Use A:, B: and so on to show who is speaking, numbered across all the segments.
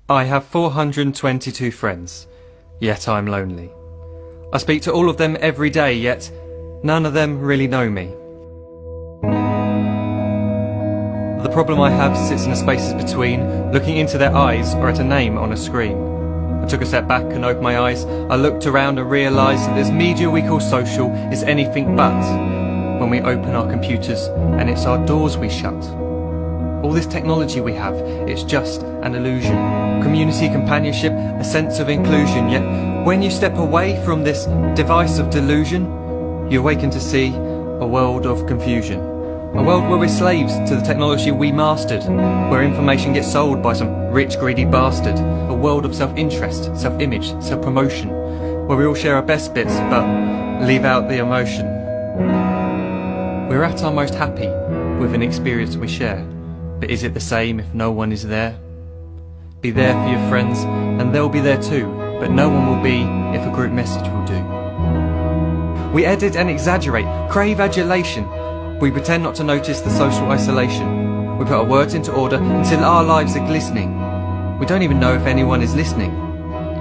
A: I have 422 friends, yet I'm lonely. I speak to all of them every day, yet none of them really know me. The problem I have sits in the spaces between, looking into their eyes or at a name on a screen. I took a step back and opened my eyes. I looked around and realised that this media we call social is anything but when we open our computers and it's our doors we shut. All this technology we have, it's just an illusion. Community, companionship, a sense of inclusion. Yet when you step away from this device of delusion, you awaken to see a world of confusion. A world where we're slaves to the technology we mastered, where information gets sold by some rich, greedy bastard. A world of self-interest, self-image, self-promotion, where we all share our best bits but leave out the emotion. We're at our most happy with an experience we share. But is it the same if no one is there? Be there for your friends and they'll be there too, but no one will be if a group message will do. We edit and exaggerate, crave adulation. We pretend not to notice the social isolation. We put our words into order until our lives are glistening. We don't even know if anyone is listening.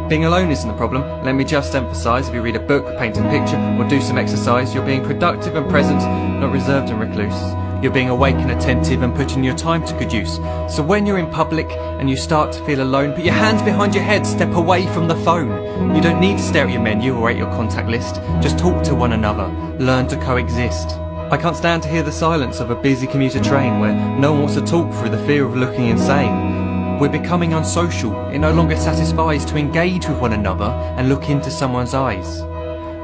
A: Being alone isn't the problem. Let me just emphasise, if you read a book, paint a picture or do some exercise, you're being productive and present, not reserved and recluse. You're being awake and attentive and putting your time to good use. So when you're in public and you start to feel alone, put your hands behind your head, step away from the phone. You don't need to stare at your menu or at your contact list. Just talk to one another, learn to coexist. I can't stand to hear the silence of a busy commuter train where no one wants to talk through the fear of looking insane. We're becoming unsocial. It no longer satisfies to engage with one another and look into someone's eyes.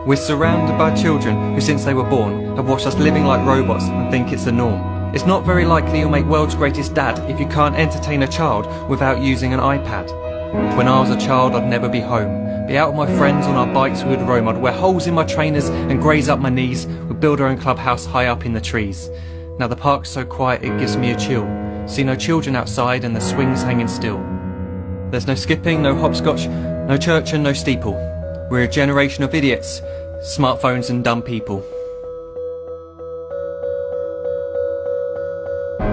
A: We're surrounded by children who since they were born have watched us living like robots and think it's the norm. It's not very likely you'll make world's greatest dad if you can't entertain a child without using an iPad. When I was a child I'd never be home. Be out with my friends on our bikes we would roam. I'd wear holes in my trainers and graze up my knees. We'd build our own clubhouse high up in the trees. Now the park's so quiet it gives me a chill. See no children outside and the swings hanging still. There's no skipping, no hopscotch, no church and no steeple. We're a generation of idiots, smartphones and dumb people.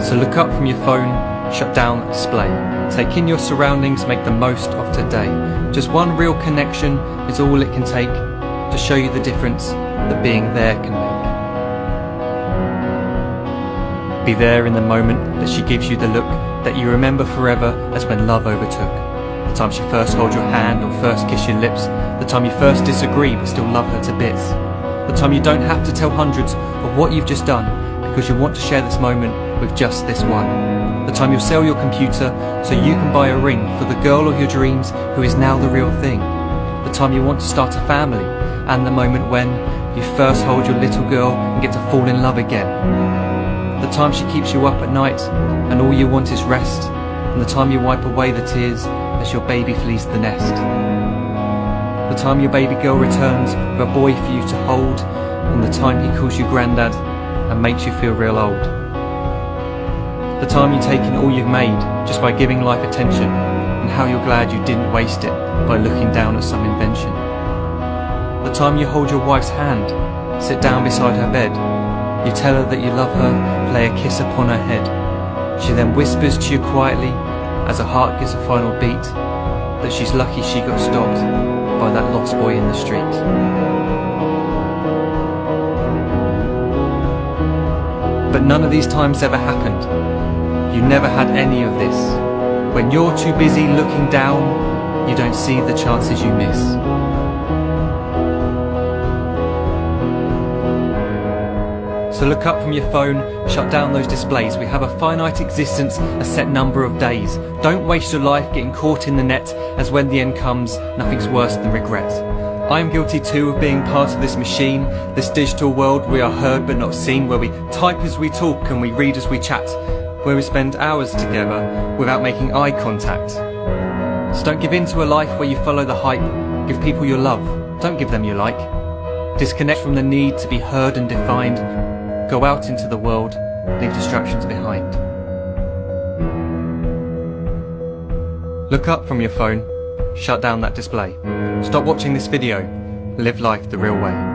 A: So look up from your phone, shut down the display. Take in your surroundings, make the most of today. Just one real connection is all it can take to show you the difference that being there can make. Be there in the moment that she gives you the look that you remember forever as when love overtook. The time she first holds your hand or first kiss your lips. The time you first disagree but still love her to bits. The time you don't have to tell hundreds of what you've just done because you want to share this moment with just this one. The time you'll sell your computer so you can buy a ring for the girl of your dreams who is now the real thing. The time you want to start a family and the moment when you first hold your little girl and get to fall in love again. The time she keeps you up at night and all you want is rest. And the time you wipe away the tears as your baby flees the nest. The time your baby girl returns with a boy for you to hold, and the time he calls you granddad and makes you feel real old. The time you take in all you've made just by giving life attention, and how you're glad you didn't waste it by looking down at some invention. The time you hold your wife's hand, sit down beside her bed, you tell her that you love her, lay a kiss upon her head. She then whispers to you quietly as her heart gives a final beat that she's lucky she got stopped by that lost boy in the street. But none of these times ever happened. You never had any of this. When you're too busy looking down, you don't see the chances you miss. So look up from your phone, shut down those displays. We have a finite existence, a set number of days. Don't waste your life getting caught in the net, as when the end comes, nothing's worse than regret. I am guilty too of being part of this machine, this digital world we are heard but not seen, where we type as we talk and we read as we chat, where we spend hours together without making eye contact. So don't give in to a life where you follow the hype. Give people your love, don't give them your like. Disconnect from the need to be heard and defined. Go out into the world, leave distractions behind. Look up from your phone, shut down that display. Stop watching this video, live life the real way.